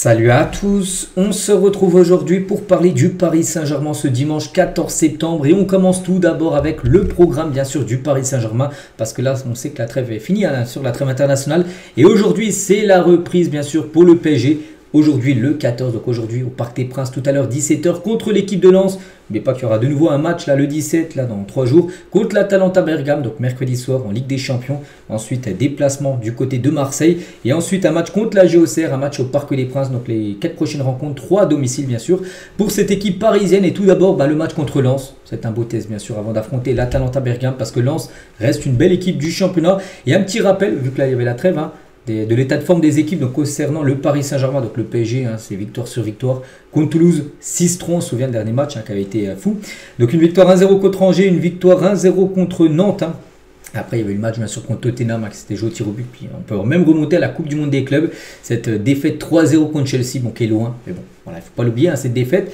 Salut à tous, on se retrouve aujourd'hui pour parler du Paris Saint-Germain ce dimanche 14 septembre et on commence tout d'abord avec le programme bien sûr du Paris Saint-Germain parce que là on sait que la trêve est finie sur la trêve internationale et aujourd'hui c'est la reprise bien sûr pour le PSG. Aujourd'hui le 14, donc aujourd'hui au Parc des Princes, tout à l'heure 17h contre l'équipe de Lens. N'oubliez pas qu'il y aura de nouveau un match là le 17, là dans 3 jours, contre l'Atalanta Bergame, donc mercredi soir en Ligue des Champions. Ensuite déplacement du côté de Marseille et ensuite un match contre la GOCR, un match au Parc des Princes, donc les 4 prochaines rencontres, 3 à domicile bien sûr pour cette équipe parisienne. Et tout d'abord le match contre Lens, c'est un beau test bien sûr avant d'affronter l'Atalanta Bergame parce que Lens reste une belle équipe du championnat. Et un petit rappel, vu que là il y avait la trêve, de l'état de forme des équipes donc concernant le Paris Saint-Germain, donc le PSG, c'est victoire sur victoire contre Toulouse, 6-3, on se souvient le dernier match qui avait été fou. Donc une victoire 1-0 contre Angers, une victoire 1-0 contre Nantes. Après, il y avait eu le match bien sûr contre Tottenham qui s'était joué au tir au but. Puis on peut même remonter à la Coupe du Monde des clubs. Cette défaite 3-0 contre Chelsea, qui est loin. Mais bon, voilà, il ne faut pas l'oublier, cette défaite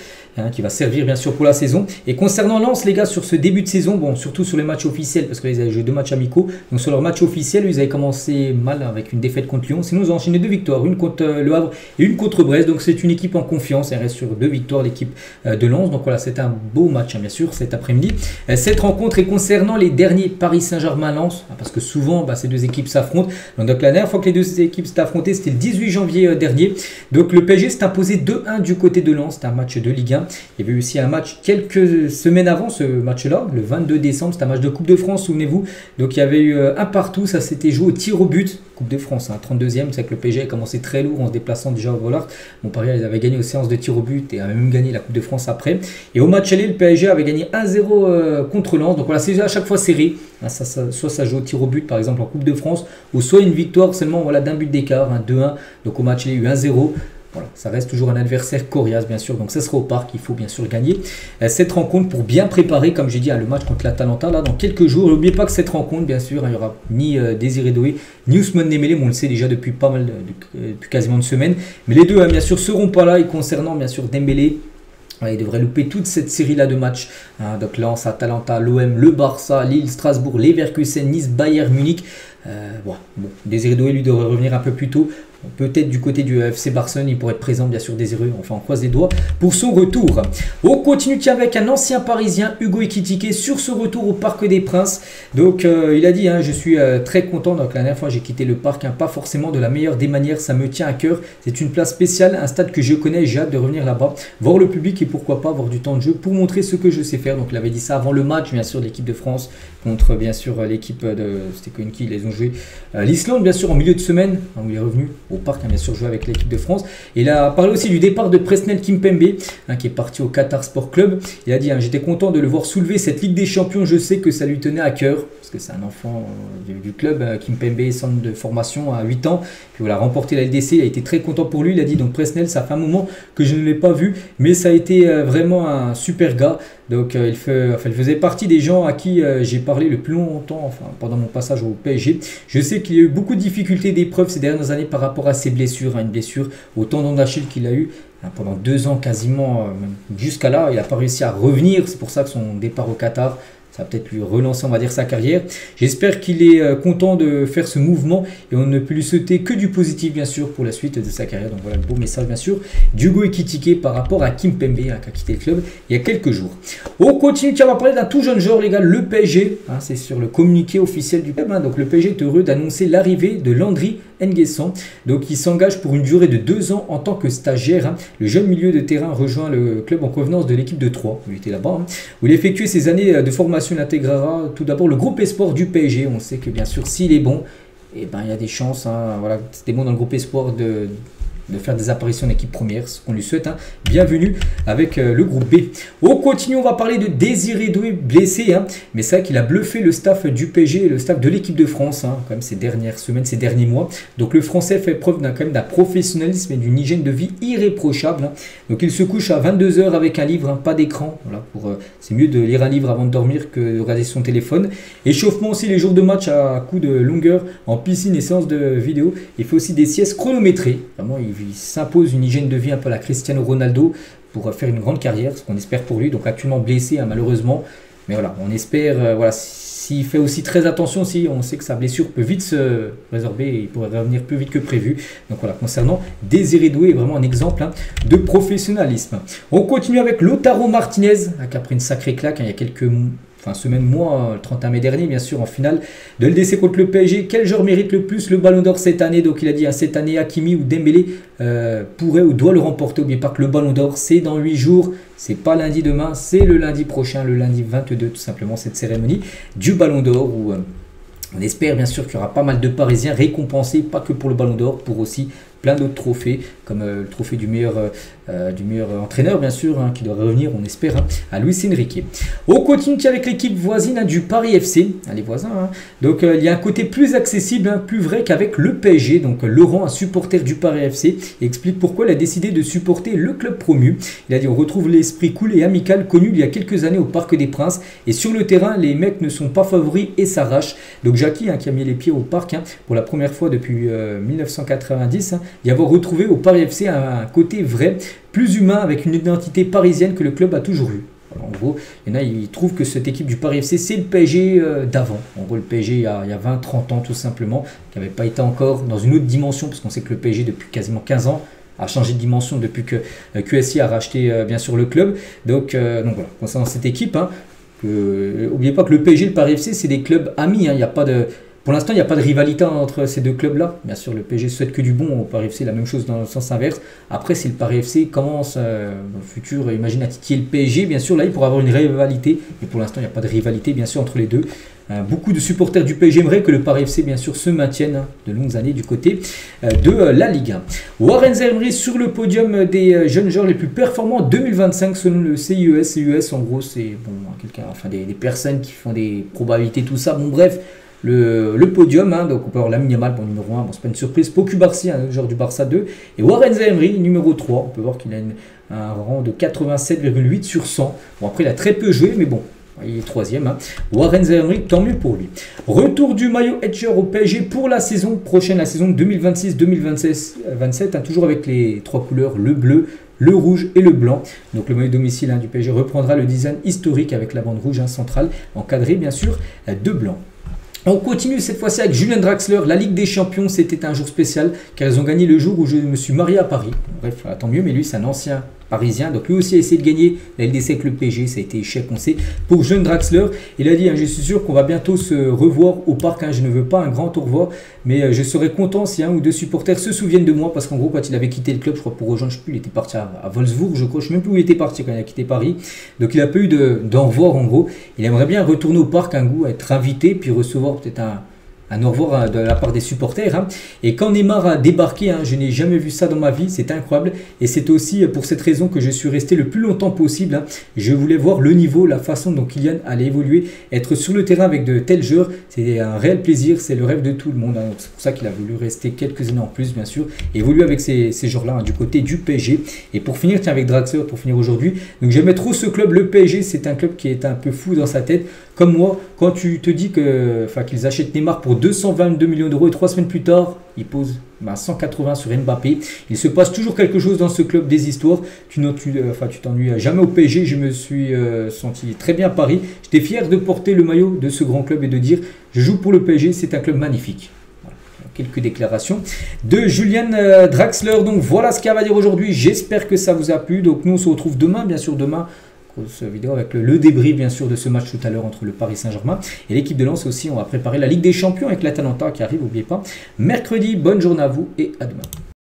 qui va servir bien sûr pour la saison. Et concernant Lens, les gars, sur ce début de saison, bon, surtout sur les matchs officiels, parce qu'ils avaient joué 2 matchs amicaux. Donc sur leur match officiel, ils avaient commencé mal avec une défaite contre Lyon. Sinon, ils ont enchaîné 2 victoires, une contre Le Havre et une contre Brest. Donc c'est une équipe en confiance. Elle reste sur 2 victoires, l'équipe de Lens. Donc voilà, c'est un beau match, bien sûr, cet après-midi. Cette rencontre est concernant les derniers Paris Saint-Germain-Lens, parce que souvent, ces 2 équipes s'affrontent. Donc la dernière fois que les 2 équipes s'étaient affrontées, c'était le 18 janvier dernier. Donc le PSG s'est imposé 2-1 du côté de Lens. C'était un match de Ligue 1. Il y avait eu aussi un match quelques semaines avant ce match-là, le 22 décembre. C'était un match de Coupe de France, souvenez-vous. Donc il y avait eu un partout. Ça s'était joué au tir au but. Coupe de France, 32e. C'est que le PSG a commencé très lourd en se déplaçant déjà au Vollard. Bon, Paris, ils avaient gagné aux séances de tir au but et avaient même gagné la Coupe de France après. Et au match aller, le PSG avait gagné 1-0 contre Lens. Donc voilà, c'est à chaque fois serré. Soit ça joue au tir au but, par exemple en Coupe de France, ou soit une victoire seulement d'un but d'écart, 2-1. Donc au match, il y a eu 1-0. Voilà, ça reste toujours un adversaire coriace, bien sûr. Donc ça sera au Parc, il faut bien sûr gagner cette rencontre pour bien préparer, comme j'ai dit, le match contre l'Atalanta là dans quelques jours. N'oubliez pas que cette rencontre, bien sûr, il n'y aura ni Désiré Doué, ni Ousmane Dembélé, on le sait déjà depuis pas mal, depuis quasiment une semaine. Mais les deux, bien sûr, seront pas là. Et concernant, bien sûr, Dembélé, il devrait louper toute cette série-là de matchs. Donc Lens, Atalanta, l'OM, le Barça, Lille, Strasbourg, Leverkusen, Nice, Bayern Munich. Bon, Désiré Doué, lui, devrait revenir un peu plus tôt. Peut-être du côté du FC Barcelone, il pourrait être présent, bien sûr, Désiré. Enfin, on croise les doigts pour son retour. On continue avec un ancien Parisien, Hugo Ekitike, sur ce retour au Parc des Princes. Donc, il a dit, je suis très content. Donc, la dernière fois, j'ai quitté le parc, pas forcément de la meilleure des manières. Ça me tient à cœur. C'est une place spéciale, un stade que je connais. J'ai hâte de revenir là-bas, voir le public et pourquoi pas avoir du temps de jeu pour montrer ce que je sais faire. Donc, il avait dit ça avant le match, bien sûr, de l'équipe de France contre, bien sûr, l'équipe de... C'était qui ils ont joué l'Islande, bien sûr, en milieu de semaine, où il est revenu au Parc, bien sûr, joué avec l'équipe de France. Et il a parlé aussi du départ de Presnel Kimpembe, qui est parti au Qatar Sport Club. Il a dit, j'étais content de le voir soulever cette Ligue des Champions. Je sais que ça lui tenait à cœur, parce que c'est un enfant du club. Kimpembe, centre de formation à 8 ans. Puis voilà, remporté la LDC. Il a été très content pour lui. Il a dit, donc Presnel, ça fait un moment que je ne l'ai pas vu, mais ça a été vraiment un super gars. Donc il faisait partie des gens à qui j'ai parlé le plus longtemps, pendant mon passage au PSG. Je sais qu'il y a eu beaucoup de difficultés, d'épreuves ces dernières années par rapport à ses blessures. Une blessure au tendon d'Achille qu'il a eu pendant 2 ans quasiment, jusqu'à là. Il n'a pas réussi à revenir. C'est pour ça que son départ au Qatar, ça va peut-être lui relancer, on va dire, sa carrière. J'espère qu'il est content de faire ce mouvement et on ne peut lui souhaiter que du positif, bien sûr, pour la suite de sa carrière. Donc voilà le beau message, bien sûr, d'Hugo Ekitike par rapport à Kimpembe, qui a quitté le club il y a quelques jours. On continue, on va parler d'un tout jeune joueur, les gars, le PSG. C'est sur le communiqué officiel du club. Donc le PSG est heureux d'annoncer l'arrivée de Landry N'Guessan. Donc il s'engage pour une durée de 2 ans en tant que stagiaire. Le jeune milieu de terrain rejoint le club en provenance de l'équipe de Troyes, où il était là-bas, où il effectuait ses années de formation. Il intégrera tout d'abord le groupe espoir du PSG. On sait que bien sûr s'il est bon, il y a des chances, voilà, c'était bon dans le groupe espoir de faire des apparitions en équipe première, ce qu'on lui souhaite. Bienvenue avec le groupe B. On continue, on va parler de Désiré Doué blessé, mais c'est vrai qu'il a bluffé le staff du PSG et le staff de l'équipe de France, quand même ces dernières semaines, ces derniers mois. Donc le Français fait preuve d'un professionnalisme et d'une hygiène de vie irréprochable. Donc il se couche à 22 h avec un livre, pas d'écran. Voilà, c'est mieux de lire un livre avant de dormir que de regarder son téléphone. Échauffement aussi les jours de match à coup de longueur en piscine et séances de vidéo. Il fait aussi des siestes chronométrées. Vraiment, il s'impose une hygiène de vie un peu à la Cristiano Ronaldo pour faire une grande carrière, ce qu'on espère pour lui. Donc actuellement blessé, malheureusement. Mais voilà, on espère, s'il fait aussi très attention, si on sait que sa blessure peut vite se résorber et il pourrait revenir plus vite que prévu. Donc voilà, concernant Désiré Doué, vraiment un exemple de professionnalisme. On continue avec Lautaro Martinez, qui a pris une sacrée claque il y a quelques semaine, mois, le 31 mai dernier, bien sûr, en finale de LDC contre le PSG. Quel joueur mérite le plus le ballon d'or cette année? Donc il a dit cette année, Hakimi ou Dembélé pourrait ou doit le remporter. N'oubliez pas que le ballon d'or, c'est dans 8 jours. C'est pas lundi demain, c'est le lundi prochain, le lundi 22, tout simplement, cette cérémonie du ballon d'or où on espère bien sûr qu'il y aura pas mal de Parisiens récompensés, pas que pour le ballon d'or, pour aussi plein d'autres trophées, comme le trophée du meilleur entraîneur, bien sûr, qui doit revenir, on espère, à Luis Enrique. On continue avec l'équipe voisine du Paris FC, les voisins. Donc, il y a un côté plus accessible, plus vrai qu'avec le PSG. Donc, Laurent, un supporter du Paris FC, explique pourquoi il a décidé de supporter le club promu. Il a dit, on retrouve l'esprit cool et amical connu il y a quelques années au Parc des Princes. Et sur le terrain, les mecs ne sont pas favoris et s'arrachent. Donc, Jackie, qui a mis les pieds au parc pour la première fois depuis 1990, y avoir retrouvé au Paris FC un côté vrai, plus humain, avec une identité parisienne que le club a toujours eu. Alors, en gros, il y en a, ils trouvent que cette équipe du Paris FC, c'est le PSG d'avant. En gros, le PSG il y a 20-30 ans tout simplement, qui n'avait pas été encore dans une autre dimension, parce qu'on sait que le PSG depuis quasiment 15 ans a changé de dimension depuis que QSI a racheté bien sûr le club. Donc voilà, concernant cette équipe, n'oubliez pas que le PSG et le Paris FC, c'est des clubs amis, il n'y a pas de... Pour l'instant, il n'y a pas de rivalité entre ces deux clubs-là. Bien sûr, le PSG souhaite que du bon. Au Paris FC, la même chose dans le sens inverse. Après, si le Paris FC commence dans le futur, imagine à titiller le PSG, bien sûr, là, il pourra avoir une rivalité. Mais pour l'instant, il n'y a pas de rivalité, bien sûr, entre les deux. Beaucoup de supporters du PSG aimeraient que le Paris FC, bien sûr, se maintienne de longues années du côté de la Ligue 1. Warren Zaïre sur le podium des jeunes joueurs les plus performants en 2025 selon le CIES. CIES, en gros, c'est des personnes qui font des probabilités, tout ça. Bon, bref. Le podium, donc on peut avoir la minimale pour numéro 1, c'est pas une surprise, Poku Barsi, joueur du Barça 2, et Warren Zaïre, numéro 3, on peut voir qu'il a un rang de 87,8 sur 100. Bon, après il a très peu joué, mais bon, il est troisième. Warren Zaïre, tant mieux pour lui. Retour du maillot Etcher au PSG pour la saison prochaine, la saison 2026-2027, toujours avec les trois couleurs, le bleu, le rouge et le blanc. Donc le maillot domicile du PSG reprendra le design historique avec la bande rouge centrale, encadrée bien sûr de blanc. On continue cette fois-ci avec Julian Draxler. La Ligue des Champions, c'était un jour spécial car ils ont gagné le jour où je me suis marié à Paris. Bref, tant mieux, mais lui, c'est un ancien Parisien. Donc lui aussi a essayé de gagner la LDC avec le PSG. Ça a été échec, on sait. Pour Julian Draxler, il a dit, je suis sûr qu'on va bientôt se revoir au parc. Je ne veux pas un grand au revoir, mais je serais content si un ou deux supporters se souviennent de moi. Parce qu'en gros, quand il avait quitté le club, je crois pour rejoindre, je sais plus, il était parti à Wolfsburg, je crois. Je ne sais même plus où il était parti quand il a quitté Paris. Donc il a pas eu d'au revoir en gros. Il aimerait bien retourner au parc un goût, être invité, puis recevoir peut-être un au revoir de la part des supporters. Et quand Neymar a débarqué, je n'ai jamais vu ça dans ma vie, c'est incroyable. Et c'est aussi pour cette raison que je suis resté le plus longtemps possible. Je voulais voir le niveau, la façon dont Kylian allait évoluer, être sur le terrain avec de tels joueurs. C'est un réel plaisir, c'est le rêve de tout le monde. C'est pour ça qu'il a voulu rester quelques années en plus, bien sûr, et évoluer avec ces joueurs-là du côté du PSG. Et pour finir, tiens, avec Draxler, pour finir aujourd'hui, donc j'aimais trop ce club, le PSG, c'est un club qui est un peu fou dans sa tête. Comme moi, quand tu te dis qu'ils achètent Neymar pour 222 millions d'euros et 3 semaines plus tard, ils posent 180 sur Mbappé. Il se passe toujours quelque chose dans ce club, des histoires. Tu t'ennuies jamais au PSG. Je me suis senti très bien à Paris. J'étais fier de porter le maillot de ce grand club et de dire je joue pour le PSG, c'est un club magnifique. Voilà. Quelques déclarations de Julian Draxler. Donc voilà ce qu'il y a à dire aujourd'hui. J'espère que ça vous a plu. Donc nous on se retrouve demain, bien sûr demain. Grosse vidéo avec le débrief bien sûr de ce match tout à l'heure entre le Paris Saint-Germain et l'équipe de Lens aussi. On va préparer la Ligue des Champions avec l'Atalanta qui arrive, n'oubliez pas. Mercredi, bonne journée à vous et à demain.